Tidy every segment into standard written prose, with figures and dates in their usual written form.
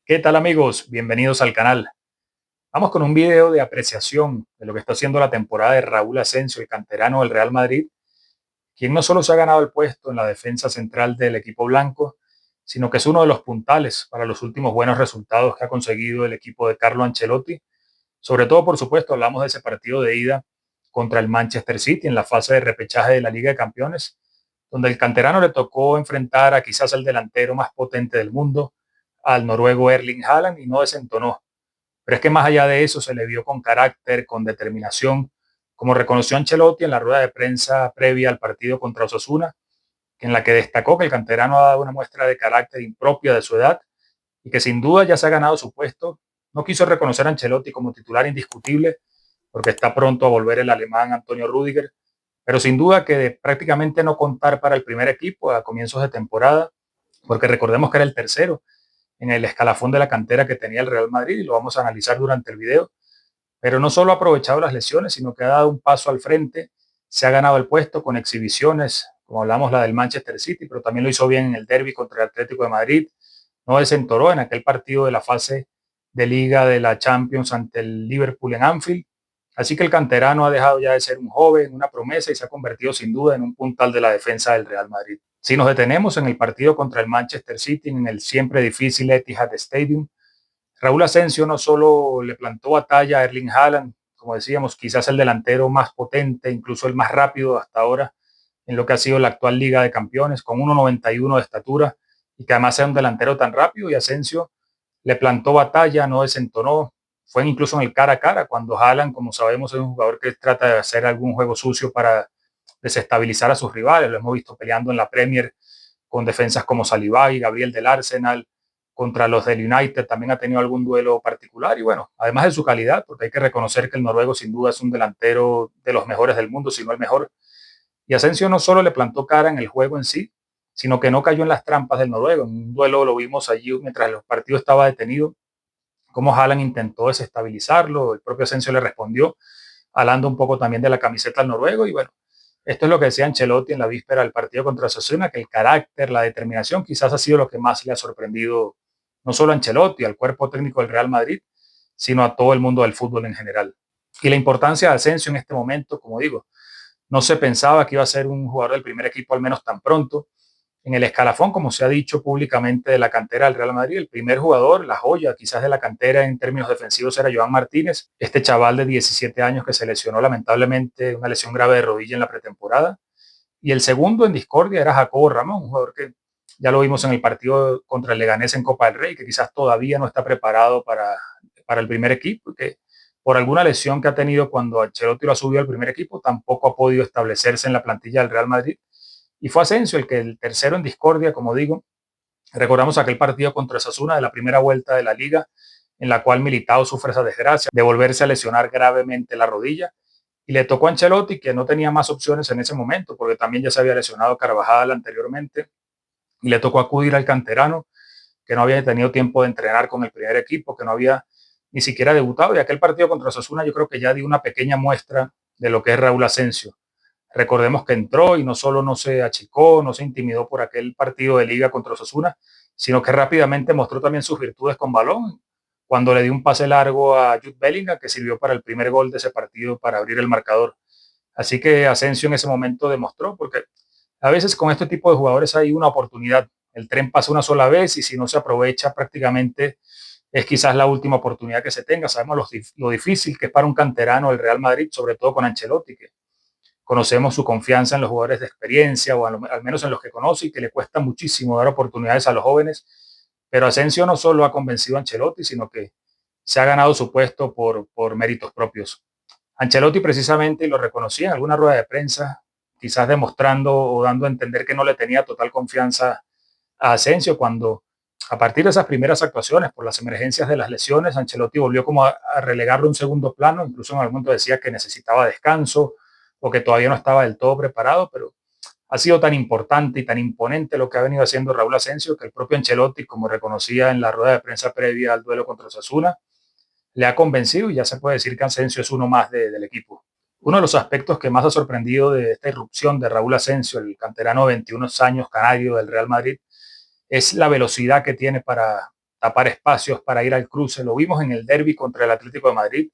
¿Qué tal amigos? Bienvenidos al canal. Vamos con un video de apreciación de lo que está haciendo la temporada de Raúl Asensio, el canterano del Real Madrid, quien no solo se ha ganado el puesto en la defensa central del equipo blanco, sino que es uno de los puntales para los últimos buenos resultados que ha conseguido el equipo de Carlo Ancelotti. Sobre todo, por supuesto, hablamos de ese partido de ida contra el Manchester City en la fase de repechaje de la Liga de Campeones, donde el canterano le tocó enfrentar a quizás el delantero más potente del mundo, al noruego Erling Haaland, y no desentonó. Pero es que más allá de eso se le vio con carácter, con determinación, como reconoció Ancelotti en la rueda de prensa previa al partido contra Osasuna, en la que destacó que el canterano ha dado una muestra de carácter impropia de su edad y que sin duda ya se ha ganado su puesto. No quiso reconocer a Ancelotti como titular indiscutible porque está pronto a volver el alemán Antonio Rüdiger, pero sin duda que de prácticamente no contar para el primer equipo a comienzos de temporada, porque recordemos que era el tercero en el escalafón de la cantera que tenía el Real Madrid y lo vamos a analizar durante el video. Pero no solo ha aprovechado las lesiones, sino que ha dado un paso al frente, se ha ganado el puesto con exhibiciones, como hablamos la del Manchester City, pero también lo hizo bien en el derby contra el Atlético de Madrid, no desentoró en aquel partido de la fase de Liga de la Champions ante el Liverpool en Anfield. Así que el canterano ha dejado ya de ser un joven, una promesa y se ha convertido sin duda en un puntal de la defensa del Real Madrid. Si nos detenemos en el partido contra el Manchester City en el siempre difícil Etihad Stadium, Raúl Asensio no solo le plantó batalla a Erling Haaland, como decíamos, quizás el delantero más potente, incluso el más rápido hasta ahora en lo que ha sido la actual Liga de Campeones, con 1,91 de estatura y que además sea un delantero tan rápido, y Asensio le plantó batalla, no desentonó, fue incluso en el cara a cara, cuando Haaland, como sabemos, es un jugador que trata de hacer algún juego sucio para desestabilizar a sus rivales. Lo hemos visto peleando en la Premier con defensas como Saliba y Gabriel del Arsenal, contra los del United también ha tenido algún duelo particular y bueno, además de su calidad, porque hay que reconocer que el noruego sin duda es un delantero de los mejores del mundo, si no el mejor. Y Asensio no solo le plantó cara en el juego en sí, sino que no cayó en las trampas del noruego. En un duelo lo vimos allí mientras el partido estaba detenido, cómo Haaland intentó desestabilizarlo, el propio Asensio le respondió, hablando un poco también de la camiseta al noruego y bueno, esto es lo que decía Ancelotti en la víspera del partido contra Osasuna, que el carácter, la determinación quizás ha sido lo que más le ha sorprendido no solo a Ancelotti, al cuerpo técnico del Real Madrid, sino a todo el mundo del fútbol en general. Y la importancia de Asensio en este momento, como digo, no se pensaba que iba a ser un jugador del primer equipo al menos tan pronto. En el escalafón, como se ha dicho públicamente de la cantera del Real Madrid, el primer jugador, la joya quizás de la cantera en términos defensivos era Joan Martínez, este chaval de 17 años que se lesionó lamentablemente una lesión grave de rodilla en la pretemporada. Y el segundo en discordia era Jacobo Ramón, un jugador que ya lo vimos en el partido contra el Leganés en Copa del Rey, que quizás todavía no está preparado para el primer equipo, que por alguna lesión que ha tenido cuando Ancelotti lo ha subido al primer equipo, tampoco ha podido establecerse en la plantilla del Real Madrid. Y fue Asensio el tercero en discordia, como digo. Recordamos aquel partido contra Osasuna de la primera vuelta de la Liga, en la cual Militao sufre esa desgracia de volverse a lesionar gravemente la rodilla. Y le tocó a Ancelotti, que no tenía más opciones en ese momento, porque también ya se había lesionado Carvajal anteriormente, y le tocó acudir al canterano, que no había tenido tiempo de entrenar con el primer equipo, que no había ni siquiera debutado. Y aquel partido contra Osasuna yo creo que ya dio una pequeña muestra de lo que es Raúl Asensio. Recordemos que entró y no solo no se achicó, no se intimidó por aquel partido de liga contra Osasuna, sino que rápidamente mostró también sus virtudes con balón, cuando le dio un pase largo a Jude Bellingham, que sirvió para el primer gol de ese partido para abrir el marcador. Así que Asensio en ese momento demostró, porque a veces con este tipo de jugadores hay una oportunidad. El tren pasa una sola vez y si no se aprovecha prácticamente es quizás la última oportunidad que se tenga. Sabemos lo difícil que es para un canterano el Real Madrid, sobre todo con Ancelotti, que conocemos su confianza en los jugadores de experiencia, o al menos en los que conoce, y que le cuesta muchísimo dar oportunidades a los jóvenes. Pero Asensio no solo ha convencido a Ancelotti, sino que se ha ganado su puesto por méritos propios. Ancelotti precisamente lo reconocía en alguna rueda de prensa, quizás demostrando o dando a entender que no le tenía total confianza a Asensio cuando a partir de esas primeras actuaciones por las emergencias de las lesiones, Ancelotti volvió como a relegarlo a un segundo plano, incluso en algún momento decía que necesitaba descanso o que todavía no estaba del todo preparado, pero ha sido tan importante y tan imponente lo que ha venido haciendo Raúl Asensio que el propio Ancelotti, como reconocía en la rueda de prensa previa al duelo contra Osasuna, le ha convencido y ya se puede decir que Asensio es uno más del equipo. Uno de los aspectos que más ha sorprendido de esta irrupción de Raúl Asensio, el canterano de 21 años canario del Real Madrid, es la velocidad que tiene tapar espacios para ir al cruce. Lo vimos en el derbi contra el Atlético de Madrid,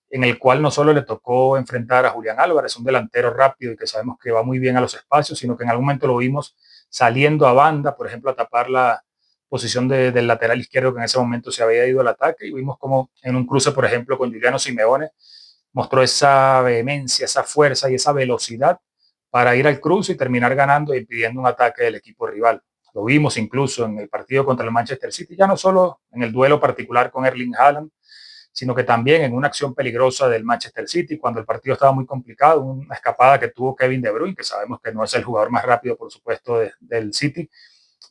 en el cual no solo le tocó enfrentar a Julián Álvarez, un delantero rápido y que sabemos que va muy bien a los espacios, sino que en algún momento lo vimos saliendo a banda, por ejemplo, a tapar la posición del lateral izquierdo que en ese momento se había ido al ataque, y vimos como en un cruce, por ejemplo, con Juliano Simeone, mostró esa vehemencia, esa fuerza y esa velocidad para ir al cruce y terminar ganando y impidiendo un ataque del equipo rival. Lo vimos incluso en el partido contra el Manchester City, ya no solo en el duelo particular con Erling Haaland, sino que también en una acción peligrosa del Manchester City, cuando el partido estaba muy complicado, una escapada que tuvo Kevin De Bruyne, que sabemos que no es el jugador más rápido, por supuesto, del City,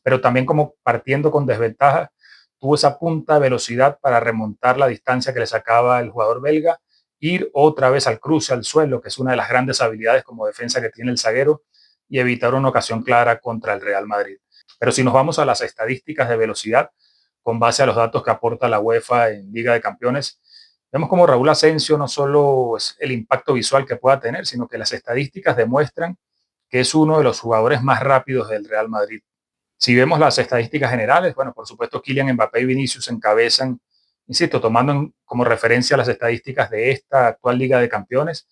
pero también como partiendo con desventaja, tuvo esa punta de velocidad para remontar la distancia que le sacaba el jugador belga, ir otra vez al cruce, al suelo, que es una de las grandes habilidades como defensa que tiene el zaguero, y evitar una ocasión clara contra el Real Madrid. Pero si nos vamos a las estadísticas de velocidad, con base a los datos que aporta la UEFA en Liga de Campeones, vemos como Raúl Asensio no solo es el impacto visual que pueda tener, sino que las estadísticas demuestran que es uno de los jugadores más rápidos del Real Madrid. Si vemos las estadísticas generales, bueno, por supuesto Kylian Mbappé y Vinicius encabezan, insisto, tomando como referencia las estadísticas de esta actual Liga de Campeones.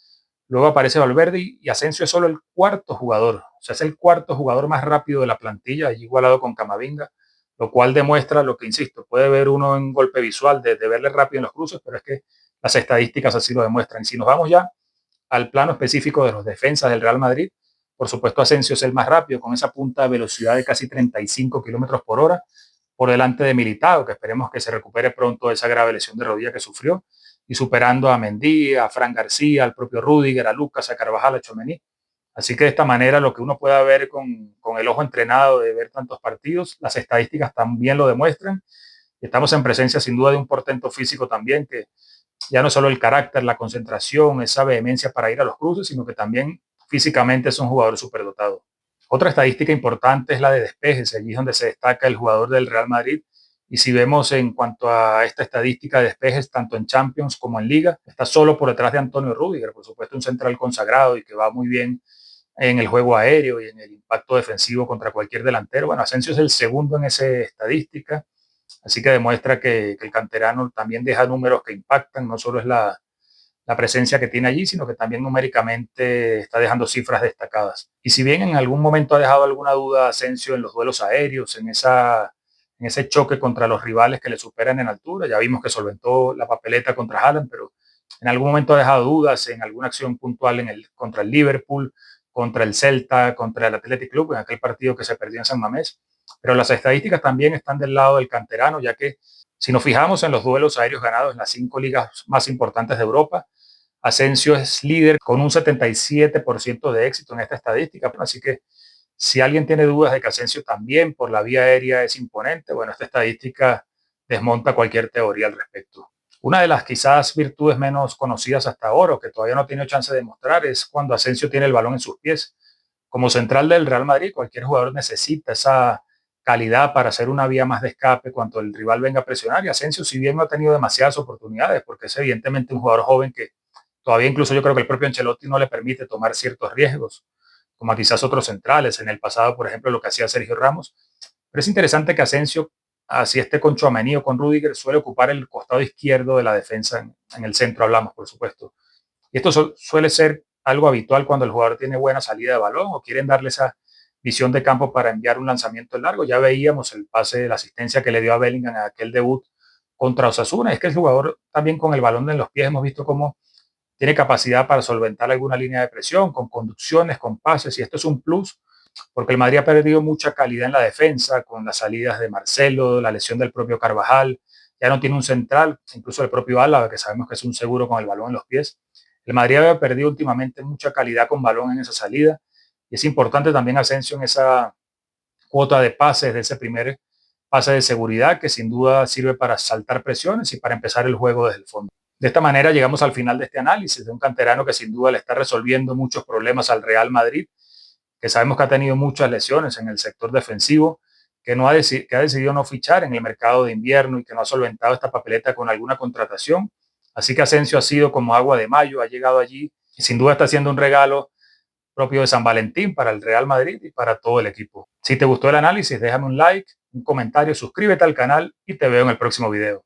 Luego aparece Valverde y Asensio es solo el cuarto jugador, o sea, es el cuarto jugador más rápido de la plantilla, igualado con Camavinga, lo cual demuestra lo que, insisto, puede ver uno en golpe visual de verle rápido en los cruces, pero es que las estadísticas así lo demuestran. Y si nos vamos ya al plano específico de los defensas del Real Madrid, por supuesto Asensio es el más rápido, con esa punta de velocidad de casi 35 kilómetros por hora, por delante de Militao, que esperemos que se recupere pronto de esa grave lesión de rodilla que sufrió, y superando a Mendy, a Fran García, al propio Rudiger, a Lucas, a Carvajal, a Tchouaméni. Así que de esta manera lo que uno pueda ver con el ojo entrenado de ver tantos partidos, las estadísticas también lo demuestran. Estamos en presencia sin duda de un portento físico también, que ya no solo el carácter, la concentración, esa vehemencia para ir a los cruces, sino que también físicamente es un jugador superdotado. Otra estadística importante es la de despejes, allí es donde se destaca el jugador del Real Madrid. Y si vemos en cuanto a esta estadística de despejes, tanto en Champions como en Liga, está solo por detrás de Antonio Rüdiger, por supuesto un central consagrado y que va muy bien en el juego aéreo y en el impacto defensivo contra cualquier delantero. Bueno, Asensio es el segundo en esa estadística, así que demuestra que el canterano también deja números que impactan, no solo es la presencia que tiene allí, sino que también numéricamente está dejando cifras destacadas. Y si bien en algún momento ha dejado alguna duda Asensio en los duelos aéreos, en ese choque contra los rivales que le superan en altura, ya vimos que solventó la papeleta contra Haaland, pero en algún momento ha dejado dudas en alguna acción puntual contra el Liverpool, contra el Celta, contra el Athletic Club, en aquel partido que se perdió en San Mamés. Pero las estadísticas también están del lado del canterano, ya que si nos fijamos en los duelos aéreos ganados en las 5 ligas más importantes de Europa, Asensio es líder con un 77% de éxito en esta estadística. Así que si alguien tiene dudas de que Asensio también por la vía aérea es imponente, bueno, esta estadística desmonta cualquier teoría al respecto. Una de las quizás virtudes menos conocidas hasta ahora, o que todavía no ha tenido chance de mostrar, es cuando Asensio tiene el balón en sus pies. Como central del Real Madrid, cualquier jugador necesita esa calidad para hacer una vía más de escape cuando el rival venga a presionar. Y Asensio, si bien no ha tenido demasiadas oportunidades, porque es evidentemente un jugador joven que todavía incluso yo creo que el propio Ancelotti no le permite tomar ciertos riesgos, como a quizás otros centrales. En el pasado, por ejemplo, lo que hacía Sergio Ramos. Pero es interesante que Asensio, así esté con Tchouaméni o con Rudiger, suele ocupar el costado izquierdo de la defensa, en el centro hablamos, por supuesto. Y esto suele ser algo habitual cuando el jugador tiene buena salida de balón o quieren darle esa visión de campo para enviar un lanzamiento largo. Ya veíamos el pase de la asistencia que le dio a Bellingham en aquel debut contra Osasuna. Es que el jugador también con el balón en los pies hemos visto cómo tiene capacidad para solventar alguna línea de presión, con conducciones, con pases, y esto es un plus, porque el Madrid ha perdido mucha calidad en la defensa, con las salidas de Marcelo, la lesión del propio Carvajal, ya no tiene un central, incluso el propio Álava, que sabemos que es un seguro con el balón en los pies. El Madrid había perdido últimamente mucha calidad con balón en esa salida, y es importante también Asensio en esa cuota de pases, de ese primer pase de seguridad, que sin duda sirve para saltar presiones y para empezar el juego desde el fondo. De esta manera llegamos al final de este análisis de un canterano que sin duda le está resolviendo muchos problemas al Real Madrid, que sabemos que ha tenido muchas lesiones en el sector defensivo, que ha decidido no fichar en el mercado de invierno y que no ha solventado esta papeleta con alguna contratación. Así que Asensio ha sido como agua de mayo, ha llegado allí y sin duda está haciendo un regalo propio de San Valentín para el Real Madrid y para todo el equipo. Si te gustó el análisis, déjame un like, un comentario, suscríbete al canal y te veo en el próximo video.